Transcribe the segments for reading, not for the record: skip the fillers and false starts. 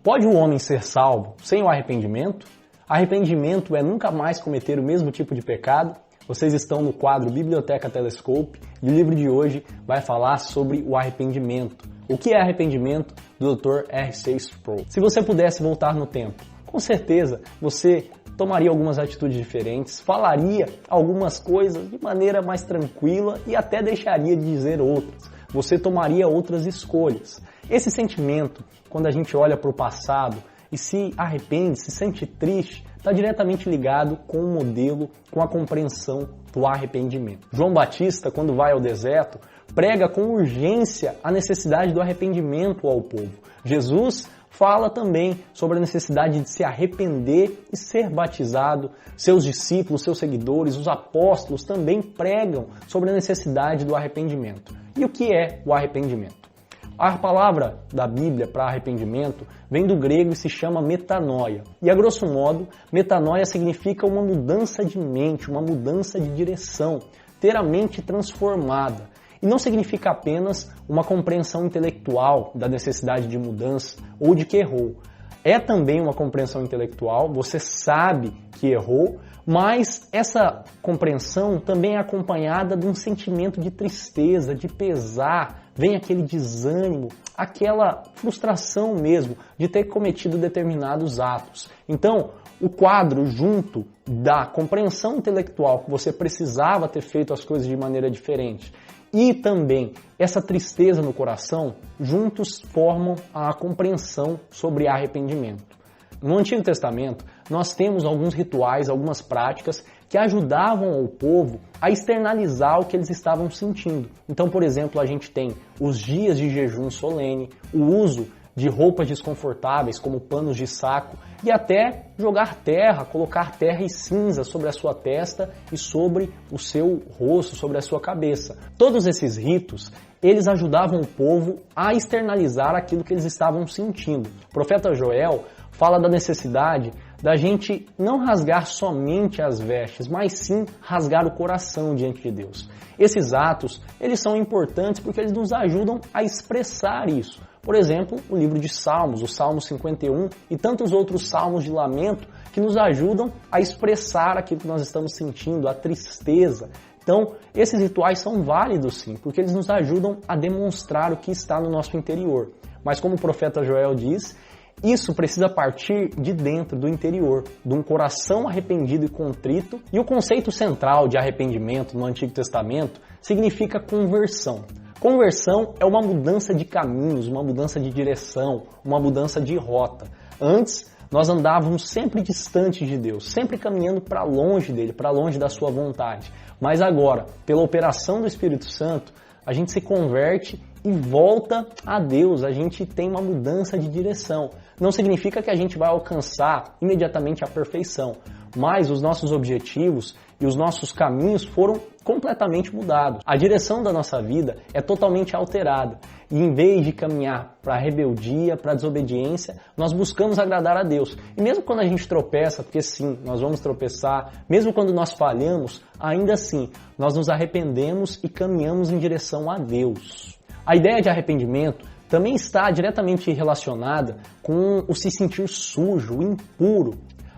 Pode o homem ser salvo sem o arrependimento? Arrependimento é nunca mais cometer o mesmo tipo de pecado? Vocês estão no quadro Biblioteca Telescope e o livro de hoje vai falar sobre o arrependimento. O que é arrependimento? Do Dr. R.C. Sproul. Se você pudesse voltar no tempo, com certeza você tomaria algumas atitudes diferentes, falaria algumas coisas de maneira mais tranquila e até deixaria de dizer outras. Você tomaria outras escolhas. Esse sentimento, quando a gente olha para o passado e se arrepende, se sente triste, está diretamente ligado com o modelo, com a compreensão do arrependimento. João Batista, quando vai ao deserto, prega com urgência a necessidade do arrependimento ao povo. Jesus fala também sobre a necessidade de se arrepender e ser batizado. Seus discípulos, seus seguidores, os apóstolos também pregam sobre a necessidade do arrependimento. E o que é o arrependimento? A palavra da Bíblia para arrependimento vem do grego e se chama metanoia. E a grosso modo, metanoia significa uma mudança de mente, uma mudança de direção, ter a mente transformada. E não significa apenas uma compreensão intelectual da necessidade de mudança ou de que errou. É também uma compreensão intelectual, você sabe que errou, mas essa compreensão também é acompanhada de um sentimento de tristeza, de pesar, vem aquele desânimo, aquela frustração mesmo de ter cometido determinados atos. Então, o quadro junto da compreensão intelectual que você precisava ter feito as coisas de maneira diferente e também essa tristeza no coração, juntos formam a compreensão sobre arrependimento. No Antigo Testamento, nós temos alguns rituais, algumas práticas que ajudavam o povo a externalizar o que eles estavam sentindo. Então, por exemplo, a gente tem os dias de jejum solene, o uso de roupas desconfortáveis, como panos de saco, e até jogar terra, colocar terra e cinza sobre a sua testa e sobre o seu rosto, sobre a sua cabeça. Todos esses ritos, eles ajudavam o povo a externalizar aquilo que eles estavam sentindo. O profeta Joel fala da necessidade da gente não rasgar somente as vestes, mas sim rasgar o coração diante de Deus. Esses atos, eles são importantes porque eles nos ajudam a expressar isso. Por exemplo, o livro de Salmos, o Salmo 51 e tantos outros salmos de lamento que nos ajudam a expressar aquilo que nós estamos sentindo, a tristeza. Então, esses rituais são válidos sim, porque eles nos ajudam a demonstrar o que está no nosso interior. Mas como o profeta Joel diz, isso precisa partir de dentro, do interior, de um coração arrependido e contrito. E o conceito central de arrependimento no Antigo Testamento significa conversão. Conversão é uma mudança de caminhos, uma mudança de direção, uma mudança de rota. Antes, nós andávamos sempre distante de Deus, sempre caminhando para longe dele, para longe da sua vontade. Mas agora, pela operação do Espírito Santo, a gente se converte e volta a Deus, a gente tem uma mudança de direção. Não significa que a gente vai alcançar imediatamente a perfeição, mas os nossos objetivos e os nossos caminhos foram completamente mudados. A direção da nossa vida é totalmente alterada. E em vez de caminhar para a rebeldia, para a desobediência, nós buscamos agradar a Deus. E mesmo quando a gente tropeça, porque sim, nós vamos tropeçar, mesmo quando nós falhamos, ainda assim, nós nos arrependemos e caminhamos em direção a Deus. A ideia de arrependimento também está diretamente relacionada com o se sentir sujo, impuro.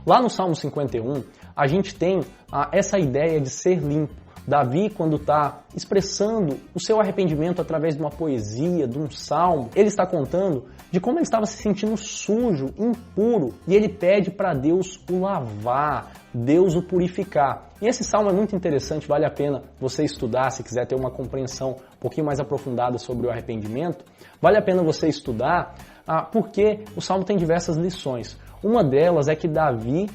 Lá no Salmo 51, a gente tem essa ideia de ser limpo. Davi, quando está expressando o seu arrependimento através de uma poesia, de um salmo, ele está contando de como ele estava se sentindo sujo, impuro, e ele pede para Deus o lavar, Deus o purificar. E esse salmo é muito interessante, vale a pena você estudar, se quiser ter uma compreensão um pouquinho mais aprofundada sobre o arrependimento, vale a pena você estudar, porque o salmo tem diversas lições. Uma delas é que Davi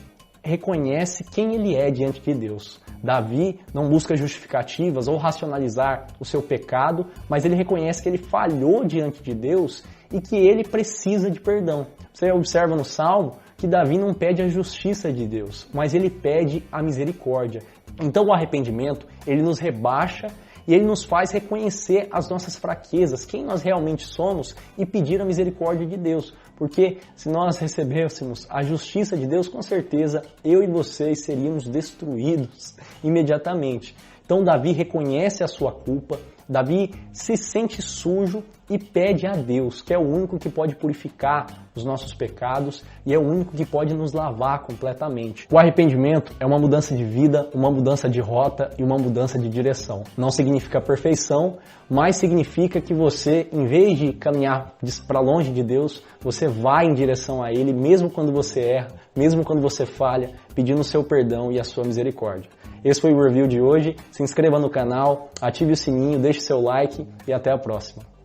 reconhece quem ele é diante de Deus. Davi não busca justificativas ou racionalizar o seu pecado, mas ele reconhece que ele falhou diante de Deus e que ele precisa de perdão. Você observa no Salmo que Davi não pede a justiça de Deus, mas ele pede a misericórdia. Então o arrependimento, ele nos rebaixa e ele nos faz reconhecer as nossas fraquezas, quem nós realmente somos e pedir a misericórdia de Deus. Porque se nós recebêssemos a justiça de Deus, com certeza eu e vocês seríamos destruídos imediatamente. Então Davi reconhece a sua culpa, Davi se sente sujo e pede a Deus, que é o único que pode purificar os nossos pecados e é o único que pode nos lavar completamente. O arrependimento é uma mudança de vida, uma mudança de rota e uma mudança de direção. Não significa perfeição, mas significa que você, em vez de caminhar para longe de Deus, você vai em direção a Ele, mesmo quando você erra, mesmo quando você falha, pedindo o seu perdão e a sua misericórdia. Esse foi o review de hoje. Se inscreva no canal, ative o sininho, deixe seu like e até a próxima.